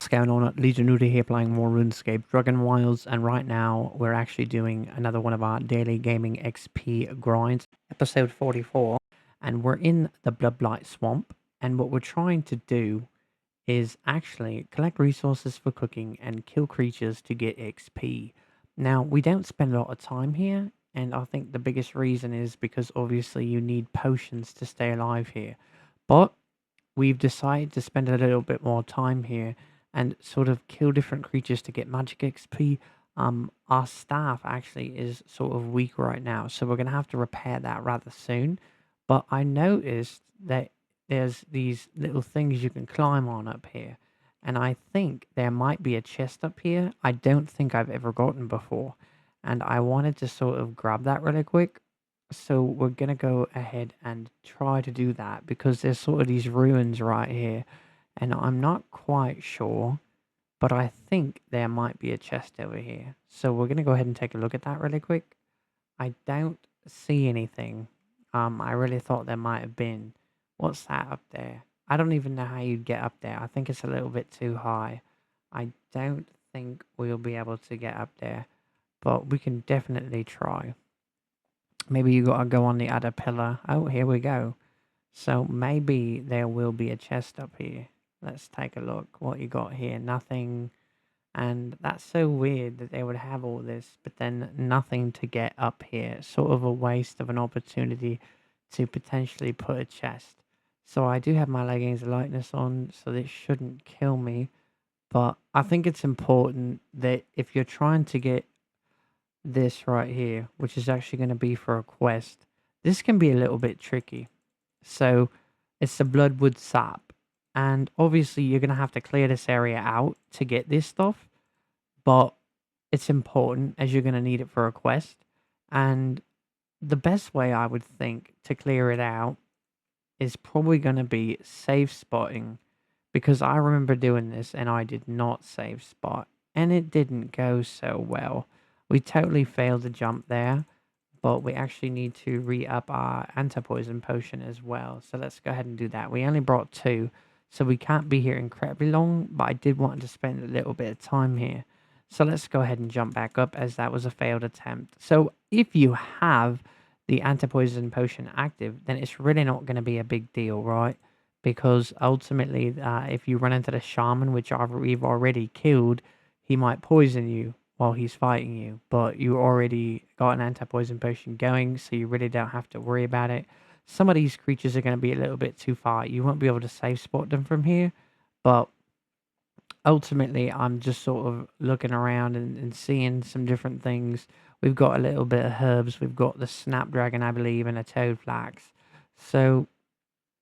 What's going on? Legion Nuda here playing more RuneScape Dragonwilds, and right now we're actually doing another one of our daily gaming XP grinds, episode 44, and we're in the Bloodblight Swamp, and what we're trying to do is actually collect resources for cooking and kill creatures to get XP. Now, we don't spend a lot of time here, and I think the biggest reason is because obviously you need potions to stay alive here, but we've decided to spend a little bit more time here and sort of kill different creatures to get magic XP. Our staff actually is sort of weak right now, so we're gonna have to repair that rather soon. But I noticed that there's these little things you can climb on up here, and I think there might be a chest up here. I don't think I've ever gotten before, and I wanted to sort of grab that really quick. So we're gonna go ahead and try to do that because there's sort of these ruins right here, and I'm not quite sure, but I think there might be a chest over here. So we're gonna go ahead and take a look at that really quick. I don't see anything. I really thought there might have been. What's that up there? I don't even know how you'd get up there. I think it's a little bit too high. I don't think we'll be able to get up there, but we can definitely try. Maybe you gotta go on the other pillar. Oh, here we go. So maybe there will be a chest up here. Let's take a look. What you got here? Nothing. And that's so weird that they would have all this, but then nothing to get up here. Sort of a waste of an opportunity to potentially put a chest. So I do have my leggings lightness on, so this shouldn't kill me. But I think it's important that if you're trying to get this right here, which is actually going to be for a quest, this can be a little bit tricky. So it's the Bloodwood Sap, and obviously you're going to have to clear this area out to get this stuff, but it's important as you're going to need it for a quest. And the best way I would think to clear it out is probably going to be safe spotting, because I remember doing this and I did not save spot and it didn't go so well. We totally failed to jump there, but we actually need to re-up our anti-poison potion as well. So let's go ahead and do that. We only brought 2, so we can't be here incredibly long, but I did want to spend a little bit of time here. So let's go ahead and jump back up, as that was a failed attempt. So if you have the anti-poison potion active, then it's really not going to be a big deal, right? Because ultimately, if you run into the shaman, which we've already killed, he might poison you while he's fighting you, but you already got an anti-poison potion going, so you really don't have to worry about it. Some of these creatures are going to be a little bit too far. You won't be able to safe spot them from here, but ultimately I'm just sort of looking around and seeing some different things. We've got a little bit of herbs. We've got the snapdragon, I believe, and a toad flax. So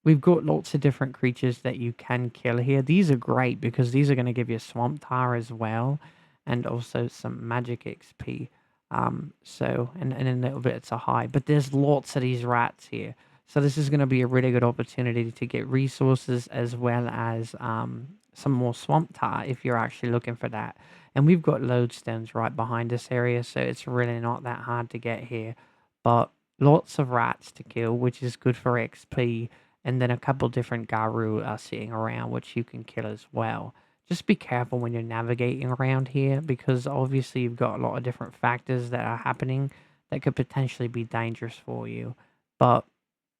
we've got lots of different creatures that you can kill here. These are great because these are going to give you swamp tar as well, and also some magic XP. And a little bit to hide. But there's lots of these rats here. So this is going to be a really good opportunity to get resources as well as some more swamp tar if you're actually looking for that. And we've got lodestones right behind this area, so it's really not that hard to get here. But lots of rats to kill, which is good for XP. And then a couple different Garu are sitting around, which you can kill as well. Just be careful when you're navigating around here, because obviously you've got a lot of different factors that are happening that could potentially be dangerous for you. But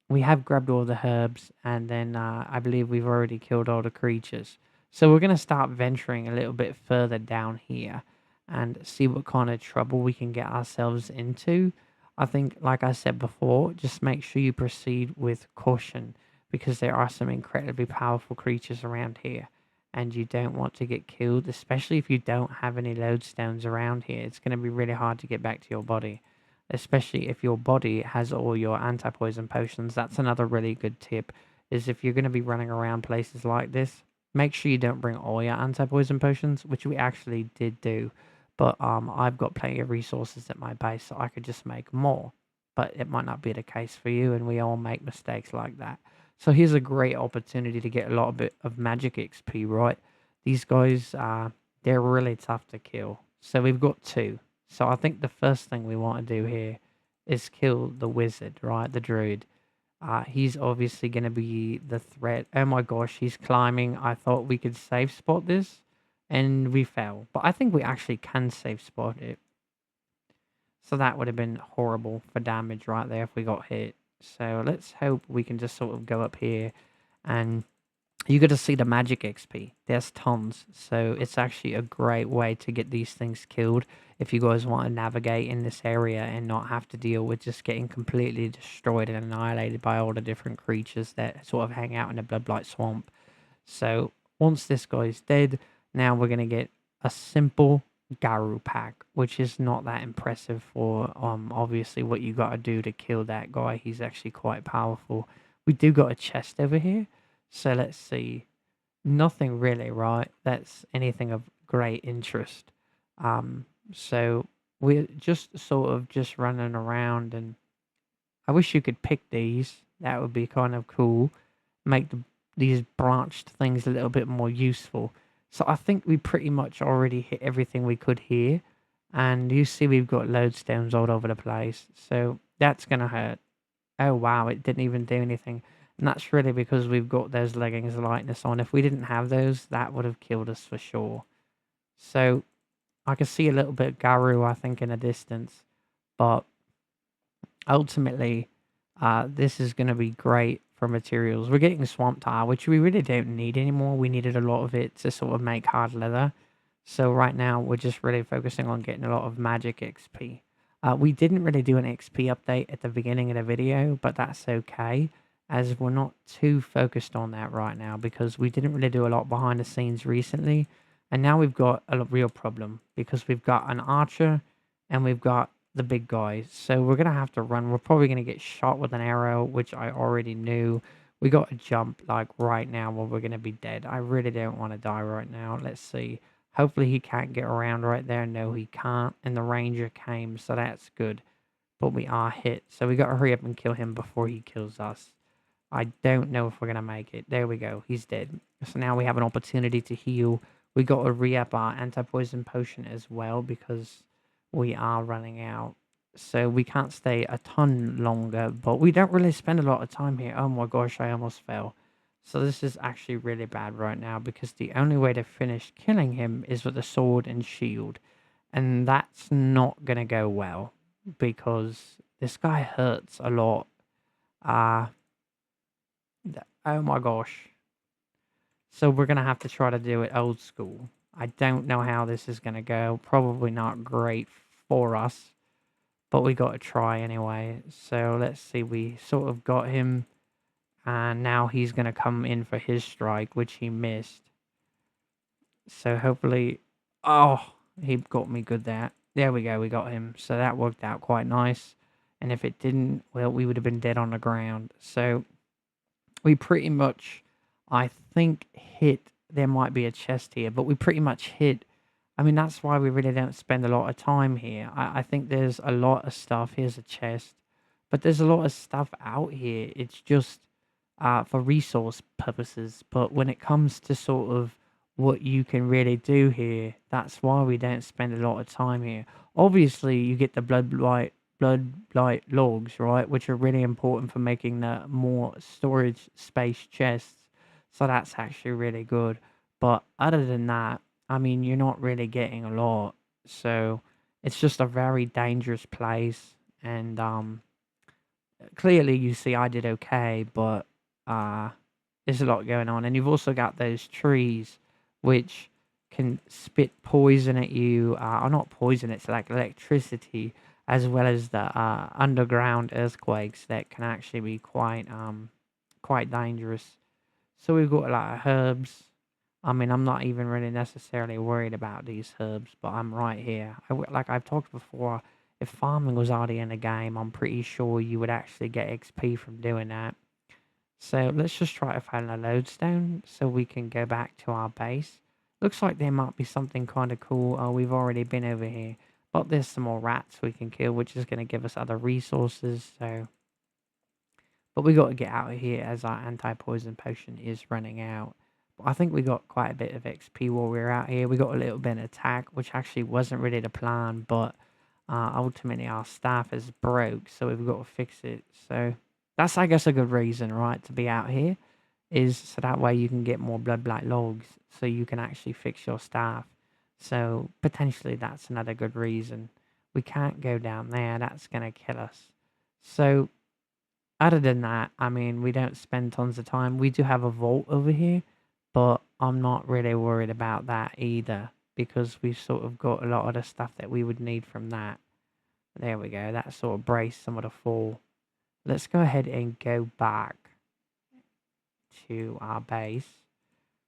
we have grabbed all the herbs, and then I believe we've already killed all the creatures. So we're going to start venturing a little bit further down here and see what kind of trouble we can get ourselves into. I think, like I said before, just make sure you proceed with caution, because there are some incredibly powerful creatures around here, and you don't want to get killed, especially if you don't have any lodestones around here. It's going to be really hard to get back to your body, especially if your body has all your anti-poison potions. That's another really good tip, is if you're going to be running around places like this, make sure you don't bring all your anti-poison potions, which we actually did do. But I've got plenty of resources at my base, so I could just make more. But it might not be the case for you, and we all make mistakes like that. So here's a great opportunity to get a lot of magic XP, right? These guys, they're really tough to kill. So we've got 2. So I think the first thing we want to do here is kill the wizard, right? The druid. He's obviously going to be the threat. Oh my gosh, he's climbing. I thought we could safe spot this, and we fell. But I think we actually can safe spot it. So that would have been horrible for damage right there if we got hit. So let's hope we can just sort of go up here, and you get to see the magic XP. There's tons. So it's actually a great way to get these things killed if you guys want to navigate in this area and not have to deal with just getting completely destroyed and annihilated by all the different creatures that sort of hang out in the Bloodblight Swamp. So once this guy's dead, now we're going to get a simple Garu pack, which is not that impressive for obviously what you got to do to kill that guy. He's actually quite powerful. We do got a chest over here, so let's see. Nothing really, right? That's anything of great interest. So we're just sort of just running around, and I wish you could pick these. That would be kind of cool. Make these branched things a little bit more useful. So I think we pretty much already hit everything we could here. And you see we've got lodestones all over the place. So that's going to hurt. Oh, wow, it didn't even do anything. And that's really because we've got those leggings of lightness on. If we didn't have those, that would have killed us for sure. So I can see a little bit of Garu, I think, in the distance. But ultimately, this is going to be great for materials. We're getting swamp tile, which we really don't need anymore. We needed a lot of it to sort of make hard leather. So right now, we're just really focusing on getting a lot of magic XP. We didn't really do an XP update at the beginning of the video, but that's okay, as we're not too focused on that right now because we didn't really do a lot behind the scenes recently. And now we've got a real problem because we've got an archer and we've got the big guys. So we're going to have to run. We're probably going to get shot with an arrow, which I already knew. We got to jump like right now or we're going to be dead. I really don't want to die right now. Let's see. Hopefully he can't get around right there. No, he can't. And the ranger came, so that's good. But we are hit. So we got to hurry up and kill him before he kills us. I don't know if we're going to make it. There we go. He's dead. So now we have an opportunity to heal. We got to re-up our anti-poison potion as well because we are running out. So we can't stay a ton longer, but we don't really spend a lot of time here. Oh my gosh, I almost fell. So this is actually really bad right now because the only way to finish killing him is with a sword and shield. And that's not going to go well because this guy hurts a lot. Oh my gosh. So we're going to have to try to do it old school. I don't know how this is going to go. Probably not great for us. But we got to try anyway. So let's see. We sort of got him. And now he's going to come in for his strike, which he missed. So hopefully... Oh, he got me good there. There we go. We got him. So that worked out quite nice. And if it didn't, well, we would have been dead on the ground. So we pretty much, I think, hit... There might be a chest here, but we pretty much hit... I mean, that's why we really don't spend a lot of time here. I think there's a lot of stuff. Here's a chest. But there's a lot of stuff out here. It's just for resource purposes. But when it comes to sort of what you can really do here, that's why we don't spend a lot of time here. Obviously, you get the bloodblight logs, right? Which are really important for making the more storage space chests. So that's actually really good. But other than that, I mean, you're not really getting a lot. So it's just a very dangerous place. And clearly you see I did okay, but there's a lot going on. And you've also got those trees which can spit poison at you. Or not poison, it's like electricity, as well as the underground earthquakes that can actually be quite dangerous. So we've got a lot of herbs. I mean, I'm not even really necessarily worried about these herbs, but I'm right here. Like I've talked before, if farming was already in the game, I'm pretty sure you would actually get XP from doing that. So let's just try to find a lodestone so we can go back to our base. Looks like there might be something kind of cool. Oh, we've already been over here. But there's some more rats we can kill, which is going to give us other resources. So, but we got to get out of here as our anti-poison potion is running out. I think we got quite a bit of XP while we were out here. We got a little bit of attack, which actually wasn't really the plan, but ultimately our staff is broke, so we've got to fix it. So that's, I guess, a good reason, right, to be out here. is so that way you can get more blood blight logs so you can actually fix your staff. So potentially that's another good reason. We can't go down there, that's gonna kill us. So other than that, I mean, we don't spend tons of time. We do have a vault over here, but I'm not really worried about that either because we've sort of got a lot of the stuff that we would need from that. There we go. That sort of braced some of the fall. Let's go ahead and go back to our base.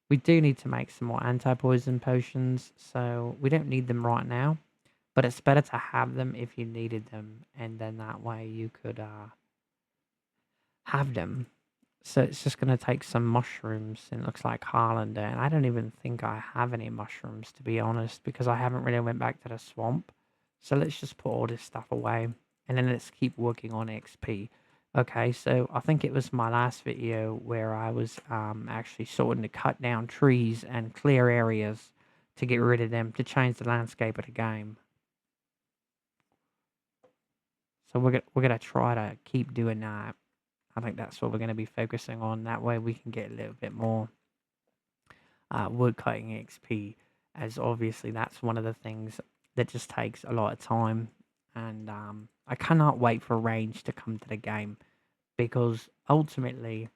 We do need to make some more anti-poison potions, so we don't need them right now, but it's better to have them if you needed them, and then that way you could have them. So it's just going to take some mushrooms, and it looks like Harlander, and I don't even think I have any mushrooms, to be honest, because I haven't really went back to the swamp. So let's just put all this stuff away, and then let's keep working on XP. Okay, so I think it was my last video where I was actually sorting to cut down trees and clear areas to get rid of them to change the landscape of the game. So we're gonna try to keep doing that. I think that's what we're going to be focusing on. That way we can get a little bit more wood cutting XP, as obviously that's one of the things that just takes a lot of time. And I cannot wait for range to come to the game because ultimately,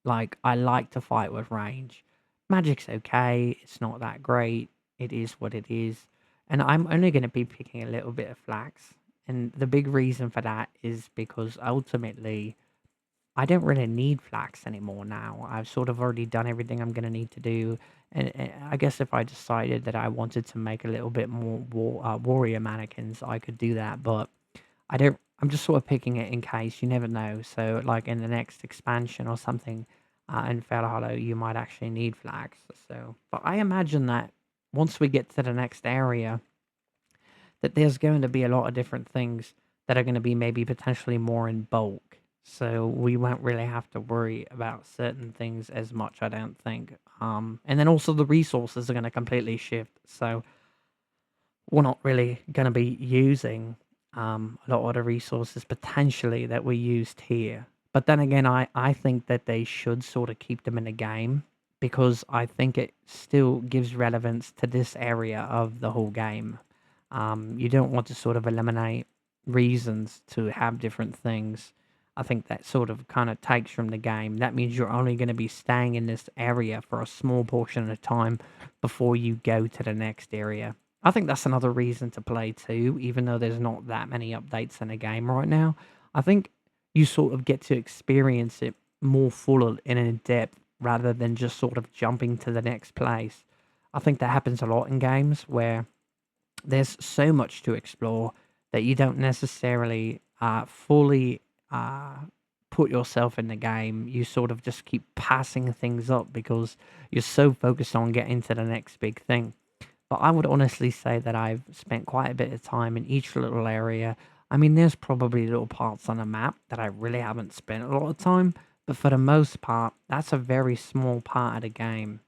like, I like to fight with range. Magic's okay, it's not that great, it is what it is. And I'm only going to be picking a little bit of flax. And the big reason for that is because ultimately, I don't really need flax anymore now. I've sort of already done everything I'm going to need to do. And I guess if I decided that I wanted to make a little bit more warrior mannequins, I could do that. But I don't, I'm just sort of picking it in case, you never know. So like in the next expansion or something in Fell Hollow, you might actually need flax. So, but I imagine that once we get to the next area, that there's going to be a lot of different things that are going to be maybe potentially more in bulk. So we won't really have to worry about certain things as much, I don't think. And then also the resources are going to completely shift. So we're not really going to be using a lot of the resources potentially that we used here. But then again, I think that they should sort of keep them in the game because I think it still gives relevance to this area of the whole game. You don't want to sort of eliminate reasons to have different things. I think that sort of kind of takes from the game. That means you're only going to be staying in this area for a small portion of time before you go to the next area. I think that's another reason to play too, even though there's not that many updates in the game right now. I think you sort of get to experience it more full and in depth rather than just sort of jumping to the next place. I think that happens a lot in games where there's so much to explore that you don't necessarily fully uh, put yourself in the game. You sort of just keep passing things up because you're so focused on getting to the next big thing. But I would honestly say that I've spent quite a bit of time in each little area. I mean, there's probably little parts on a map that I really haven't spent a lot of time, but for the most part, that's a very small part of the game.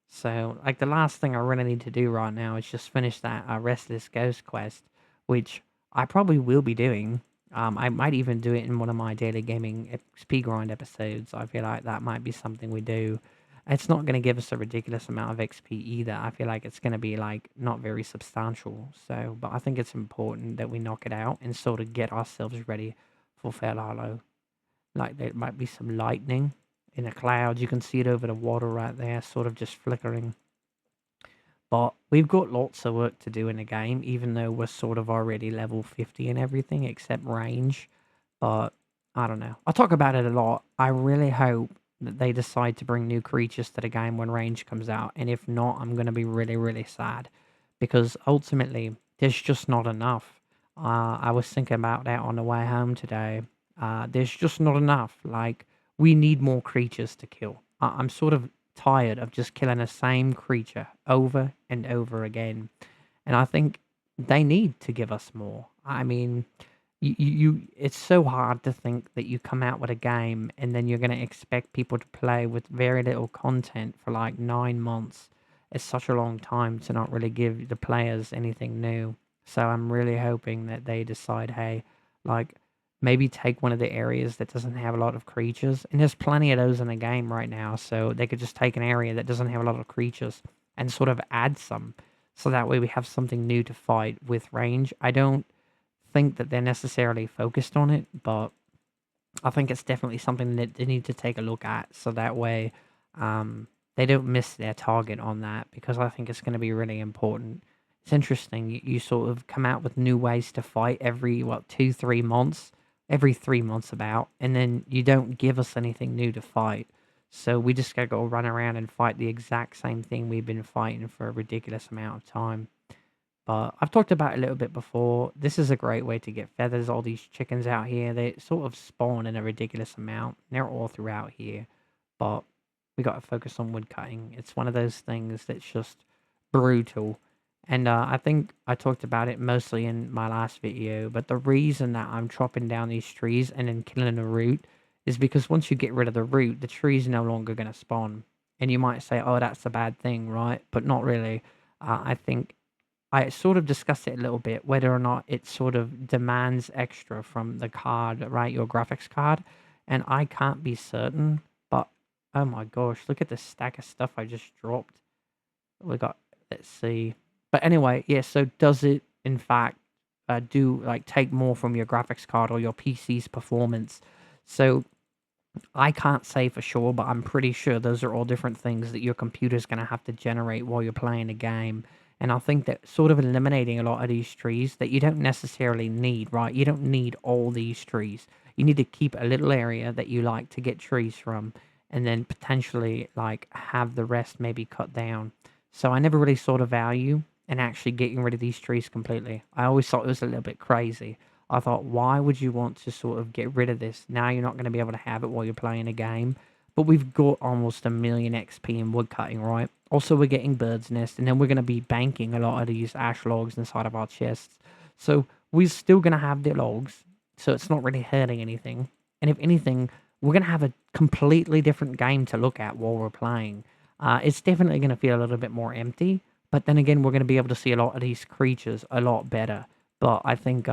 So, like, the last thing I really need to do right now is just finish that Restless Ghost quest, which I probably will be doing. I might even do it in one of my daily gaming XP grind episodes. I feel like that might be something we do. It's not going to give us a ridiculous amount of XP either. I feel like it's going to be, like, not very substantial. So, but I think it's important that we knock it out and sort of get ourselves ready for Fair Hollow. Like, there might be some lightning in the clouds. You can see it over the water right there, sort of just flickering. But we've got lots of work to do in the game, even though we're sort of already level 50 and everything, except range. But I don't know. I talk about it a lot. I really hope that they decide to bring new creatures to the game when range comes out. And if not, I'm going to be really, really sad. Because ultimately, there's just not enough. I was thinking about that on the way home today. There's just not enough. Like, we need more creatures to kill. I'm sort of tired of just killing the same creature over and over again. And I think they need to give us more. I mean, it's so hard to think that you come out with a game and then you're going to expect people to play with very little content for like 9 months. It's such a long time to not really give the players anything new. So I'm really hoping that they decide, hey, like, maybe take one of the areas that doesn't have a lot of creatures. And there's plenty of those in the game right now. So they could just take an area that doesn't have a lot of creatures and sort of add some. So that way we have something new to fight with range. I don't think that they're necessarily focused on it, but I think it's definitely something that they need to take a look at. So that way they don't miss their target on that, because I think it's going to be really important. It's interesting. You sort of come out with new ways to fight every, what, 2, 3 months? Every 3 months about, and then you don't give us anything new to fight. So we just gotta go run around and fight the exact same thing we've been fighting for a ridiculous amount of time. But I've talked about it a little bit before. This is a great way to get feathers. All these chickens out here, they sort of spawn in a ridiculous amount. They're all throughout here. But we got to focus on wood cutting. It's one of those things that's just brutal. And I think I talked about it mostly in my last video. But the reason that I'm chopping down these trees and then killing the root is because once you get rid of the root, the tree's no longer going to spawn. And you might say, oh, that's a bad thing, right? But not really. I think I sort of discussed it a little bit, whether or not it sort of demands extra from the card, right? Your graphics card. And I can't be certain, but oh my gosh, look at the stack of stuff I just dropped. We got, let's see. But anyway, yeah, so does it in fact do like take more from your graphics card or your PC's performance? So I can't say for sure, but I'm pretty sure those are all different things that your computer's going to have to generate while you're playing a game. And I think that sort of eliminating a lot of these trees that you don't necessarily need, right? You don't need all these trees. You need to keep a little area that you like to get trees from, and then potentially like have the rest maybe cut down. So I never really saw the value in actually getting rid of these trees completely. I always thought it was a little bit crazy. I thought, why would you want to sort of get rid of this? Now you're not going to be able to have it while you're playing a game. But we've got almost 1,000,000 XP in wood cutting, right? Also, we're getting bird's nest, and then we're going to be banking a lot of these ash logs inside of our chests. So we're still going to have the logs, so it's not really hurting anything. And if anything, we're going to have a completely different game to look at while we're playing. It's definitely going to feel a little bit more empty, but then again, we're going to be able to see a lot of these creatures a lot better. But I think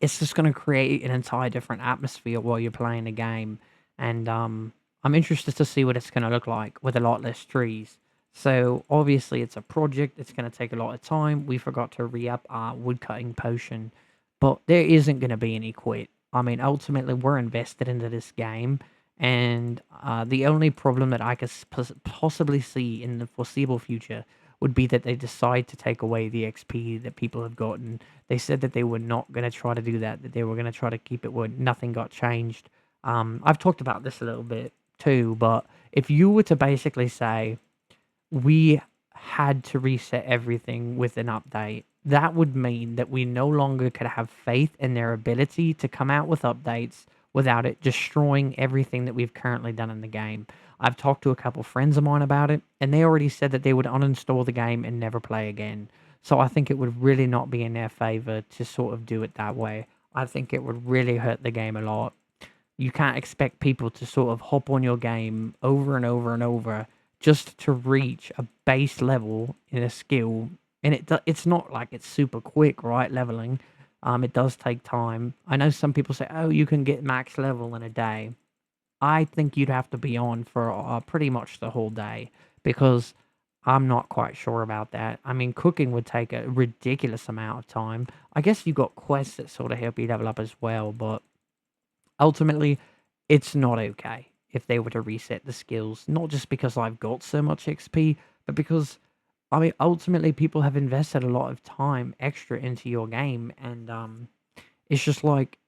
it's just going to create an entire different atmosphere while you're playing the game. And I'm interested to see what it's going to look like with a lot less trees. So obviously it's a project. It's going to take a lot of time. We forgot to re-up our woodcutting potion, but there isn't going to be any quit. I mean, ultimately we're invested into this game, and the only problem that I could possibly see in the foreseeable future would be that they decide to take away the XP that people have gotten. They said that they were not going to try to do that, that they were going to try to keep it where nothing got changed. I've talked about this a little bit too, but if you were to basically say, we had to reset everything with an update, that would mean that we no longer could have faith in their ability to come out with updates without it destroying everything that we've currently done in the game. I've talked to a couple friends of mine about it, and they already said that they would uninstall the game and never play again. So I think it would really not be in their favor to sort of do it that way. I think it would really hurt the game a lot. You can't expect people to sort of hop on your game over and over and over just to reach a base level in a skill. And it's not like it's super quick, right? Leveling. It does take time. I know some people say, oh, you can get max level in a day. I think you'd have to be on for pretty much the whole day, because I'm not quite sure about that. I mean, cooking would take a ridiculous amount of time. I guess you got quests that sort of help you level up as well, but ultimately, it's not okay if they were to reset the skills. Not just because I've got so much XP, but because, I mean, ultimately people have invested a lot of time extra into your game, and it's just like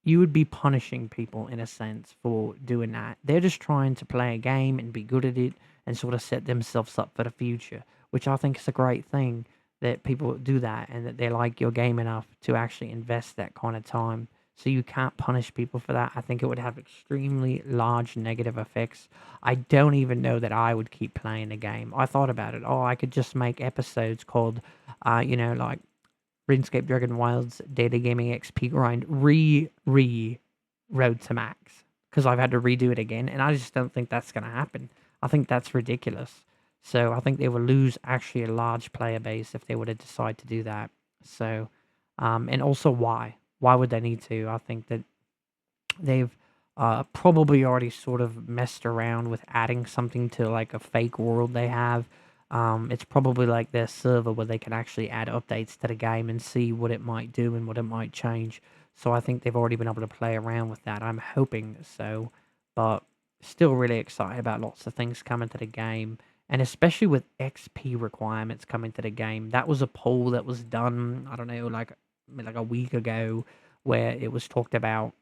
you would be punishing people in a sense for doing that. They're just trying to play a game and be good at it and sort of set themselves up for the future, which I think is a great thing that people do that and that they like your game enough to actually invest that kind of time. So you can't punish people for that. I think it would have extremely large negative effects. I don't even know that I would keep playing the game. I thought about it. Oh, I could just make episodes called, like RuneScape Dragonwilds Daily Gaming XP Grind Road to Max, because I've had to redo it again, and I just don't think that's going to happen. I think that's ridiculous. So I think they will lose actually a large player base if they were to decide to do that. So, and also why? why would they need to? I think that they've probably already sort of messed around with adding something to like a fake world they have. It's probably like their server where they can actually add updates to the game and see what it might do and what it might change. So I think they've already been able to play around with that. I'm hoping so, but still really excited about lots of things coming to the game, and especially with XP requirements coming to the game. That was a poll that was done, I don't know, like a week ago, where it was talked about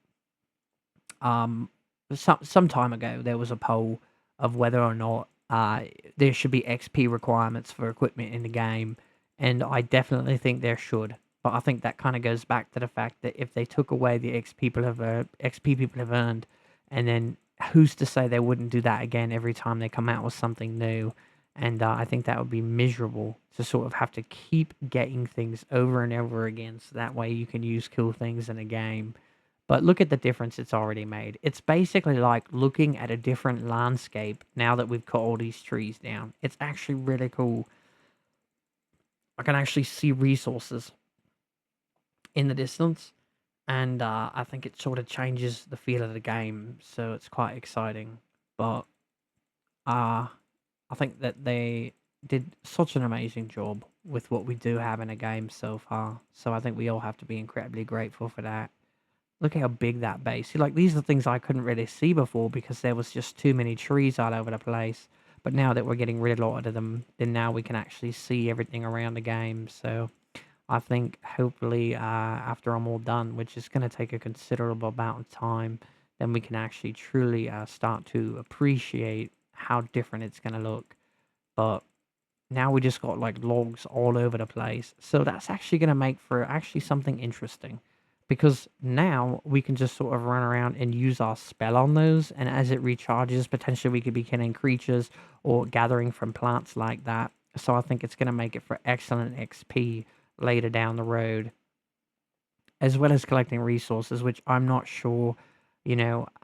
um, some time ago, there was a poll of whether or not there should be XP requirements for equipment in the game, and I definitely think there should. But I think that kind of goes back to the fact that if they took away the XP people have earned, and then who's to say they wouldn't do that again every time they come out with something new? And I think that would be miserable to sort of have to keep getting things over and over again, so that way you can use cool things in a game. But look at the difference it's already made. It's basically like looking at a different landscape now that we've cut all these trees down. It's actually really cool. I can actually see resources in the distance, and I think it sort of changes the feel of the game, so it's quite exciting. But I think that they did such an amazing job with what we do have in a game so far. So I think we all have to be incredibly grateful for that. Look how big that base. See, like these are things I couldn't really see before because there was just too many trees all over the place. But now that we're getting rid of a lot of them, then now we can actually see everything around the game. So I think hopefully after I'm all done, which is going to take a considerable amount of time, then we can actually truly start to appreciate how different it's going to look. But now we just got like logs all over the place. So that's actually going to make for actually something interesting, because now we can just sort of run around and use our spell on those, and as it recharges, potentially we could be killing creatures or gathering from plants like that. So I think it's going to make it for excellent XP later down the road, as well as collecting resources, which I'm not sure,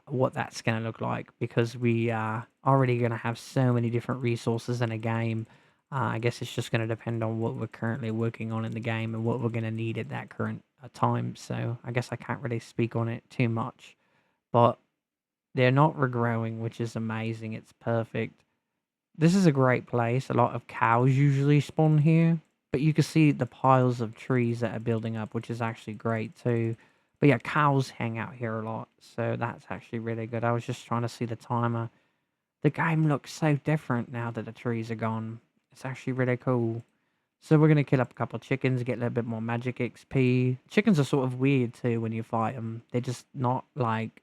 what that's going to look like, because we are already going to have so many different resources in a game. I guess it's just going to depend on what we're currently working on in the game and what we're going to need at that current time. So I guess I can't really speak on it too much, but they're not regrowing, which is amazing. It's perfect. This is a great place. A lot of cows usually spawn here, but you can see the piles of trees that are building up, which is actually great too. But yeah, cows hang out here a lot, so that's actually really good. I was just trying to see the timer. The game looks so different now that the trees are gone. It's actually really cool. So we're going to kill up a couple of chickens, get a little bit more magic XP. Chickens are sort of weird too when you fight them. They're just not like,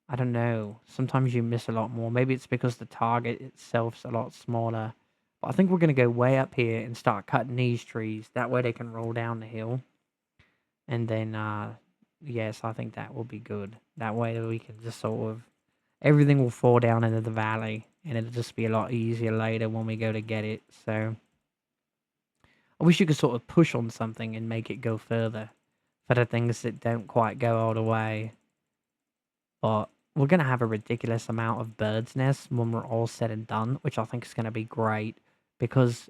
I don't know. Sometimes you miss a lot more. Maybe it's because the target itself's a lot smaller. But I think we're going to go way up here and start cutting these trees. That way they can roll down the hill. And then, yes, I think that will be good. That way we can just sort of, everything will fall down into the valley. And it'll just be a lot easier later when we go to get it. So I wish you could sort of push on something and make it go further for the things that don't quite go all the way. But we're going to have a ridiculous amount of birds' nests when we're all said and done, which I think is going to be great, because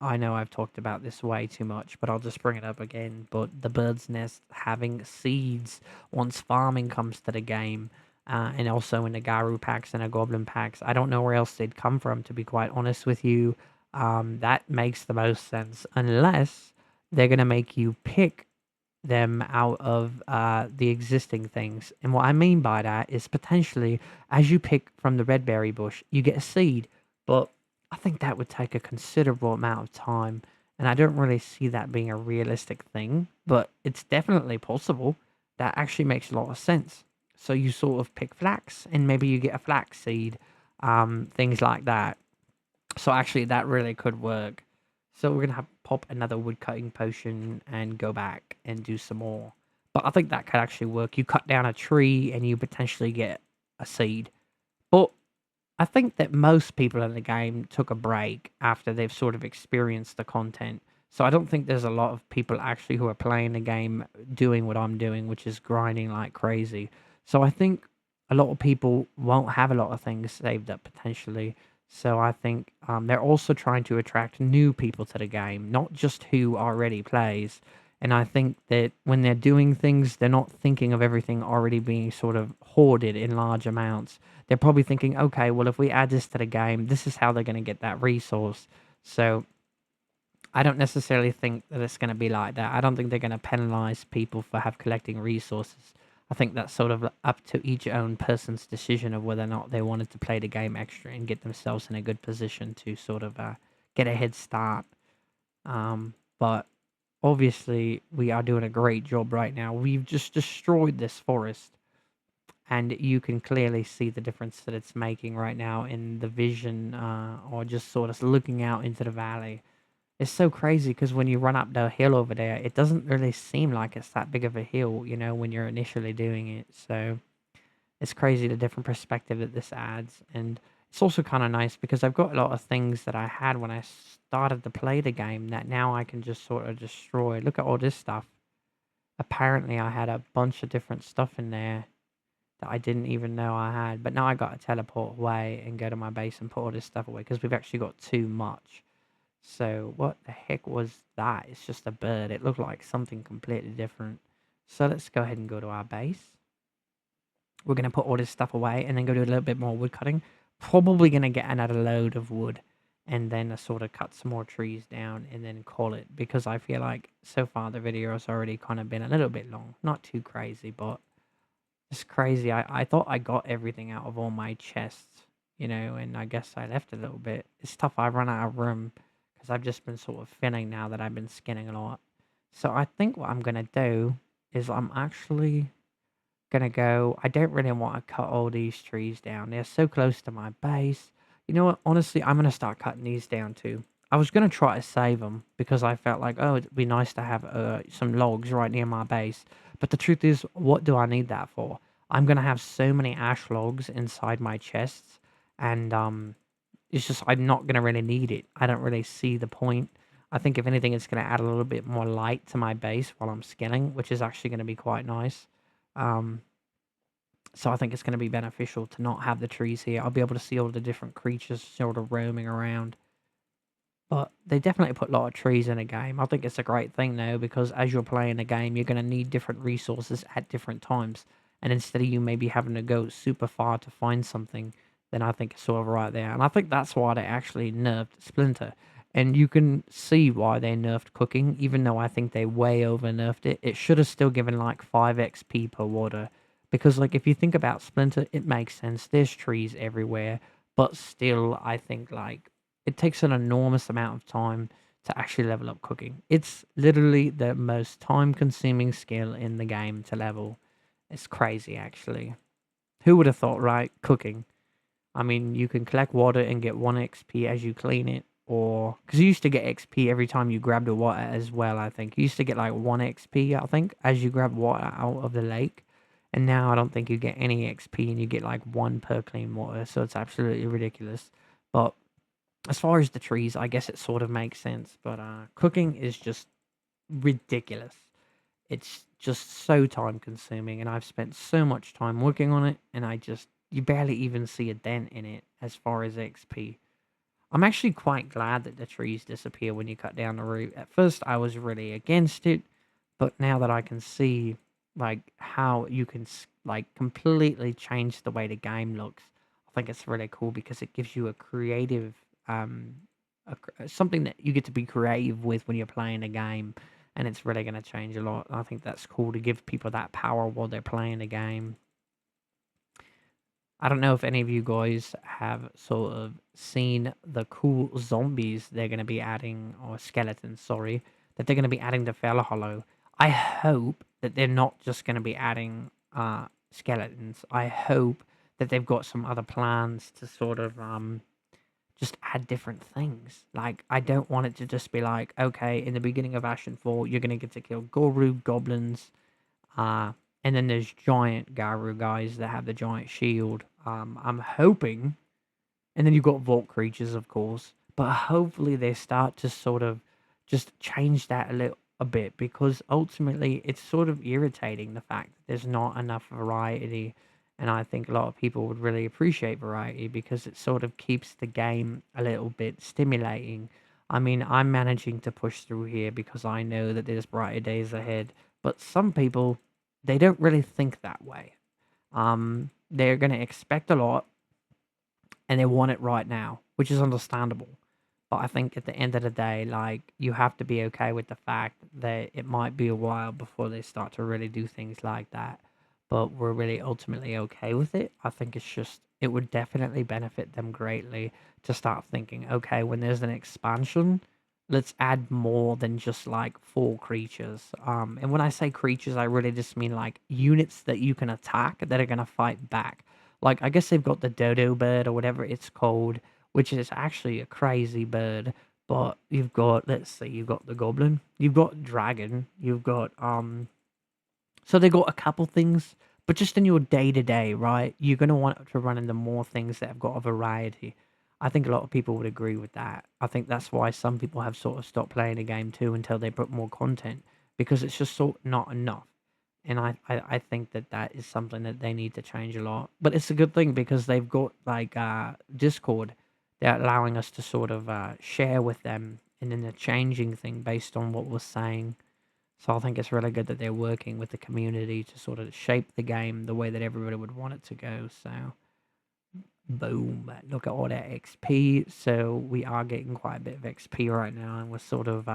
I know I've talked about this way too much, but I'll just bring it up again. But the bird's nest having seeds once farming comes to the game, and also in the Garu packs and the Goblin packs, I don't know where else they'd come from, to be quite honest with you. That makes the most sense, unless they're going to make you pick them out of the existing things. And what I mean by that is potentially, as you pick from the red berry bush, you get a seed. But I think that would take a considerable amount of time, and I don't really see that being a realistic thing, but it's definitely possible. That actually makes a lot of sense. So you sort of pick flax, and maybe you get a flax seed, things like that. So actually, that really could work. So we're gonna have pop another wood cutting potion and go back and do some more. But I think that could actually work. You cut down a tree and you potentially get a seed. But I think that most people in the game took a break after they've sort of experienced the content. So I don't think there's a lot of people actually who are playing the game doing what I'm doing, which is grinding like crazy. So I think a lot of people won't have a lot of things saved up potentially. So I think they're also trying to attract new people to the game, not just who already plays. And I think that when they're doing things, they're not thinking of everything already being sort of hoarded in large amounts. They're probably thinking, okay, well, if we add this to the game, this is how they're going to get that resource. So I don't necessarily think that it's going to be like that. I don't think they're going to penalize people for collecting resources. I think that's sort of up to each own person's decision of whether or not they wanted to play the game extra and get themselves in a good position to sort of get a head start. But obviously, we are doing a great job right now. We've just destroyed this forest, and you can clearly see the difference that it's making right now in the vision, or just sort of looking out into the valley. It's so crazy because when you run up the hill over there, it doesn't really seem like it's that big of a hill, when you're initially doing it. So it's crazy the different perspective that this adds. And it's also kind of nice because I've got a lot of things that I had when I started to play the game that now I can just sort of destroy. Look at all this stuff. Apparently, I had a bunch of different stuff in there that I didn't even know I had. But now I got to teleport away and go to my base and put all this stuff away because we've actually got too much. So what the heck was that? It's just a bird. It looked like something completely different. So let's go ahead and go to our base. We're going to put all this stuff away and then go do a little bit more wood cutting. Probably going to get another load of wood and then sort of cut some more trees down and then call it. Because I feel like so far the video has already kind of been a little bit long. Not too crazy, but it's crazy. I thought I got everything out of all my chests, and I guess I left a little bit. It's tough. I run out of room because I've just been sort of thinning now that I've been skinning a lot. So I think what I'm going to do is I'm actually going to go. I don't really want to cut all these trees down. They're so close to my base. You know what? Honestly, I'm going to start cutting these down too. I was going to try to save them because I felt like, oh, it'd be nice to have some logs right near my base. But the truth is, what do I need that for? I'm going to have so many ash logs inside my chests. And it's just, I'm not going to really need it. I don't really see the point. I think if anything, it's going to add a little bit more light to my base while I'm skinning, which is actually going to be quite nice. Um, so I think it's going to be beneficial to not have the trees here. I'll be able to see all the different creatures sort of roaming around. But they definitely put a lot of trees in a game. I think it's a great thing though, because as you're playing a game, you're going to need different resources at different times. And instead of you maybe having to go super far to find something, then I think it's sort of right there. And I think that's why they actually nerfed Splinter. And you can see why they nerfed cooking, even though I think they way over nerfed it. It should have still given like 5 XP per water. Because like if you think about Splinter, it makes sense. There's trees everywhere. But still, I think like it takes an enormous amount of time to actually level up cooking. It's literally the most time-consuming skill in the game to level. It's crazy, actually. Who would have thought, right? Cooking. I mean, you can collect water and get 1 XP as you clean it, or because you used to get XP every time you grabbed the water as well. I think you used to get like 1 XP. I think as you grab water out of the lake, and now I don't think you get any XP, and you get like 1 per clean water. So it's absolutely ridiculous. But as far as the trees, I guess it sort of makes sense. But cooking is just ridiculous. It's just so time consuming, and I've spent so much time working on it, and you barely even see a dent in it as far as XP. I'm actually quite glad that the trees disappear when you cut down the root. At first, I was really against it, but now that I can see like how you can like completely change the way the game looks, I think it's really cool because it gives you a creative um something that you get to be creative with when you're playing a game, and it's really going to change a lot. I think that's cool to give people that power while they're playing a game. I don't know if any of you guys have sort of seen the cool zombies they're going to be adding, or skeletons, sorry, that they're going to be adding to Fell Hollow. I hope that they're not just going to be adding skeletons. I hope that they've got some other plans to sort of just add different things. Like, I don't want it to just be like, okay, in the beginning of Ashen Fall, you're going to get to kill Goru goblins, uh, and then there's giant Garu guys that have the giant shield. I'm hoping, and then you've got Vault creatures, of course, but hopefully they start to sort of just change that a bit, because ultimately it's sort of irritating the fact that there's not enough variety. And I think a lot of people would really appreciate variety because it sort of keeps the game a little bit stimulating. I mean, I'm managing to push through here because I know that there's brighter days ahead. But some people, they don't really think that way. They're going to expect a lot and they want it right now, which is understandable. But I think at the end of the day, like, you have to be okay with the fact that it might be a while before they start to really do things like that. But we're really ultimately okay with it. I think it's just, it would definitely benefit them greatly to start thinking, okay, when there's an expansion, let's add more than just like 4 creatures. And when I say creatures, I really just mean like units that you can attack that are gonna fight back. Like, I guess they've got the dodo bird or whatever it's called, which is actually a crazy bird. But you've got, let's see, you've got the goblin, you've got dragon, you've got so they got a couple things, but just in your day to day, right? You're gonna want to run into more things that have got a variety. I think a lot of people would agree with that. I think that's why some people have sort of stopped playing the game too until they put more content, because it's just sort of not enough. And I think that that is something that they need to change a lot. But it's a good thing because they've got like Discord. They're allowing us to sort of share with them, and then they're changing thing based on what we're saying. So I think it's really good that they're working with the community to sort of shape the game the way that everybody would want it to go. So boom, look at all that XP. So we are getting quite a bit of XP right now, and we're sort of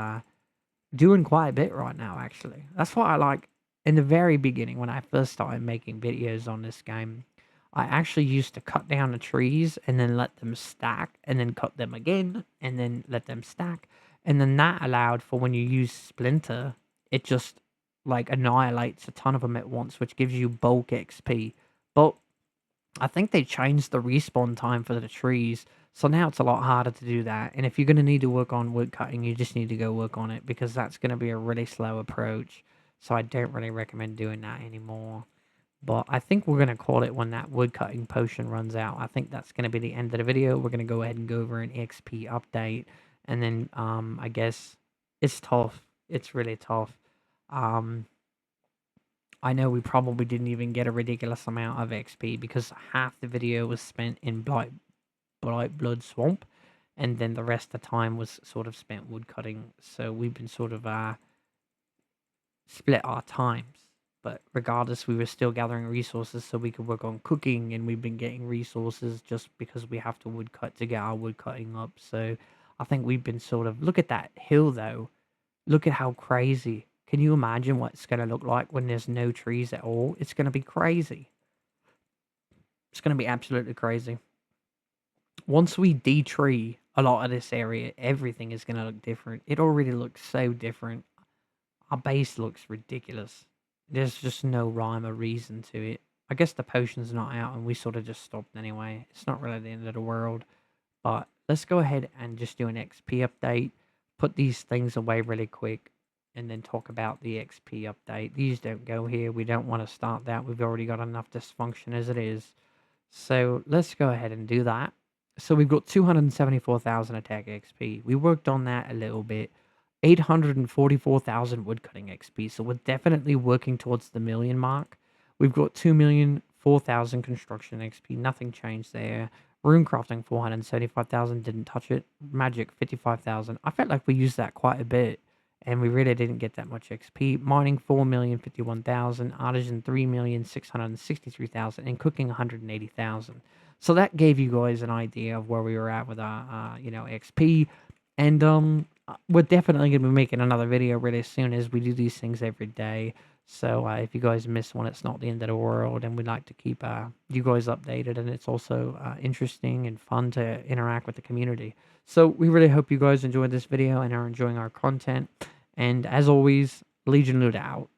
doing quite a bit right now, actually. That's what I like. In the very beginning, when I first started making videos on this game, I actually used to cut down the trees and then let them stack, and then cut them again, and then let them stack. And then that allowed for when you use Splinter, it just like annihilates a ton of them at once, which gives you bulk XP. But I think they changed the respawn time for the trees, so now it's a lot harder to do that. And if you're going to need to work on wood cutting, you just need to go work on it, because that's going to be a really slow approach. So I don't really recommend doing that anymore. But I think we're going to call it when that wood cutting potion runs out. I think that's going to be the end of the video. We're going to go ahead and go over an XP update. And then I guess it's tough. It's really tough. I know we probably didn't even get a ridiculous amount of XP because half the video was spent in Blight Blood Swamp, and then the rest of the time was sort of spent wood cutting. So we've been sort of split our times. But regardless, we were still gathering resources so we could work on cooking, and we've been getting resources just because we have to woodcut to get our wood cutting up. So I think we've been sort of, look at that hill though. Look at how crazy. Can you imagine what it's going to look like when there's no trees at all? It's going to be crazy. It's going to be absolutely crazy. Once we de-tree a lot of this area, everything is going to look different. It already looks so different. Our base looks ridiculous. There's just no rhyme or reason to it. I guess the potion's not out and we sort of just stopped anyway. It's not really the end of the world. But let's go ahead and just do an XP update. Put these things away really quick, and then talk about the XP update. These don't go here. We don't want to start that. We've already got enough dysfunction as it is. So let's go ahead and do that. So we've got 274,000 attack XP. We worked on that a little bit. 844,000 woodcutting XP. So we're definitely working towards the million mark. We've got 2,004,000 construction XP. Nothing changed there. Rune crafting 475,000. Didn't touch it. Magic 55,000. I felt like we used that quite a bit, and we really didn't get that much XP. Mining 4,051,000. Artisan 3,663,000. And cooking 180,000. So that gave you guys an idea of where we were at with our XP. And we're definitely going to be making another video really soon, as we do these things every day. So if you guys miss one, it's not the end of the world, and we'd like to keep you guys updated, and it's also interesting and fun to interact with the community. So we really hope you guys enjoyed this video and are enjoying our content. And as always, Legion Loot out.